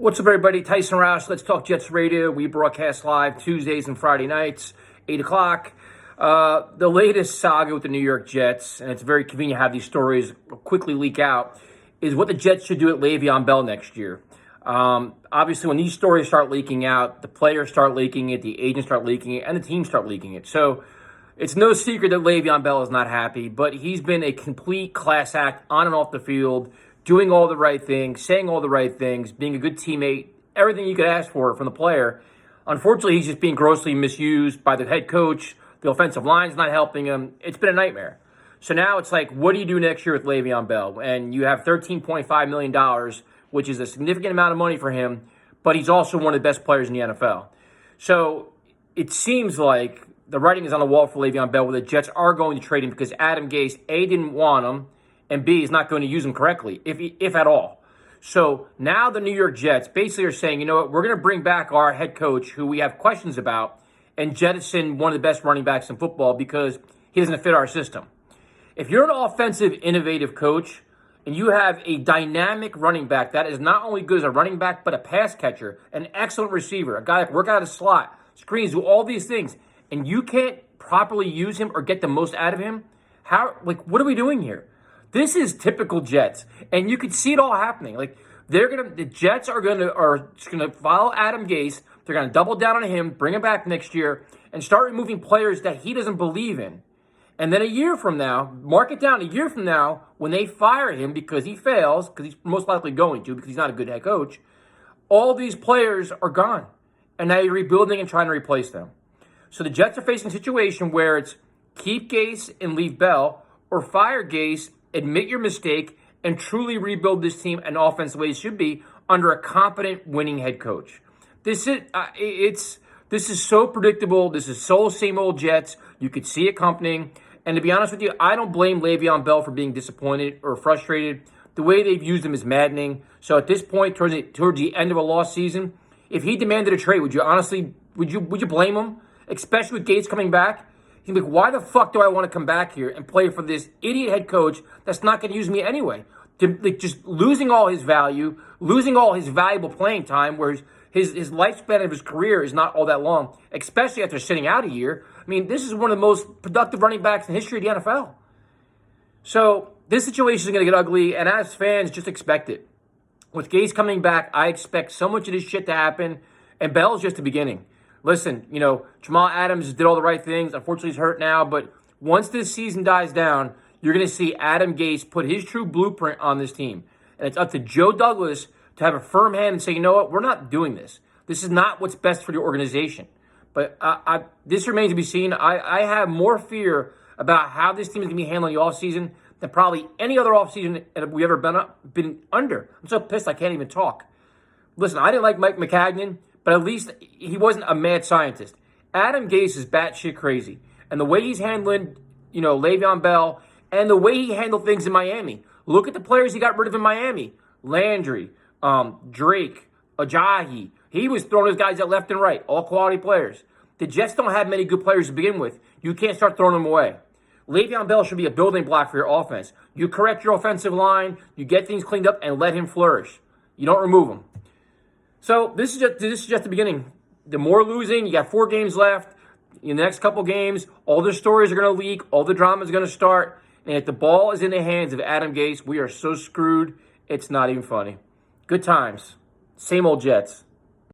What's up, everybody? Tyson Roush, Let's Talk Jets Radio. We broadcast live Tuesdays and Friday nights, 8 o'clock. The latest saga with the New York Jets, and it's very convenient to have these stories quickly leak out, is what the Jets should do at Le'Veon Bell next year. Obviously, when these stories start leaking out, the players start leaking it, the agents start leaking it, and the team start leaking it. So it's no secret that Le'Veon Bell is not happy, but he's been a complete class act on and off the field, doing all the right things, saying all the right things, being a good teammate, everything you could ask for from the player. Unfortunately, he's just being grossly misused by the head coach. The offensive line's not helping him. It's been a nightmare. So now it's like, what do you do next year with Le'Veon Bell? And you have $13.5 million, which is a significant amount of money for him, but he's also one of the best players in the NFL. So it seems like the writing is on the wall for Le'Veon Bell, where the Jets are going to trade him because Adam Gase, A, didn't want him, and B, is not going to use him correctly, if at all. So now the New York Jets basically are saying, you know what, we're going to bring back our head coach, who we have questions about, and jettison one of the best running backs in football because he doesn't fit our system. If you're an offensive, innovative coach, and you have a dynamic running back that is not only good as a running back, but a pass catcher, an excellent receiver, a guy that can work out of the slot, screens, do all these things, and you can't properly use him or get the most out of him, what are we doing here? This is typical Jets, and you could see it all happening. The Jets are gonna follow Adam Gase. They're gonna double down on him, bring him back next year, and start removing players that he doesn't believe in. And then a year from now, mark it down, a year from now, when they fire him because he fails, because he's most likely going to, because he's not a good head coach, all these players are gone, and now you're rebuilding and trying to replace them. So the Jets are facing a situation where it's keep Gase and leave Bell, or fire Gase, admit your mistake, and truly rebuild this team and offense the way it should be under a competent, winning head coach. This is so predictable. This is so same old Jets. You could see it coming. And to be honest with you, I don't blame Le'Veon Bell for being disappointed or frustrated. The way they've used him is maddening. So at this point, towards the end of a lost season, if he demanded a trade, would you blame him? Especially with Gates coming back? He'd be like, why the fuck do I want to come back here and play for this idiot head coach that's not going to use me anyway? Just losing all his value, losing all his valuable playing time, where his lifespan of his career is not all that long, especially after sitting out a year. I mean, this is one of the most productive running backs in the history of the NFL. So this situation is going to get ugly, and as fans, just expect it. With Gase coming back, I expect so much of this shit to happen, and Bell's just the beginning. Listen, Jamal Adams did all the right things. Unfortunately, he's hurt now. But once this season dies down, you're going to see Adam Gase put his true blueprint on this team. And it's up to Joe Douglas to have a firm hand and say, you know what, we're not doing this. This is not what's best for the organization. But this remains to be seen. I have more fear about how this team is going to be handling the offseason than probably any other offseason that we've ever been under. I'm so pissed I can't even talk. Listen, I didn't like Mike McCagnon, but at least he wasn't a mad scientist. Adam Gase is batshit crazy. And the way he's handling, Le'Veon Bell, and the way he handled things in Miami. Look at the players he got rid of in Miami. Landry, Drake, Ajayi. He was throwing his guys out left and right. All quality players. The Jets don't have many good players to begin with. You can't start throwing them away. Le'Veon Bell should be a building block for your offense. You correct your offensive line. You get things cleaned up and let him flourish. You don't remove him. So this is just the beginning. The more losing, you got 4 games left. In the next couple games, all the stories are going to leak. All the drama is going to start. And if the ball is in the hands of Adam Gase, we are so screwed, it's not even funny. Good times. Same old Jets.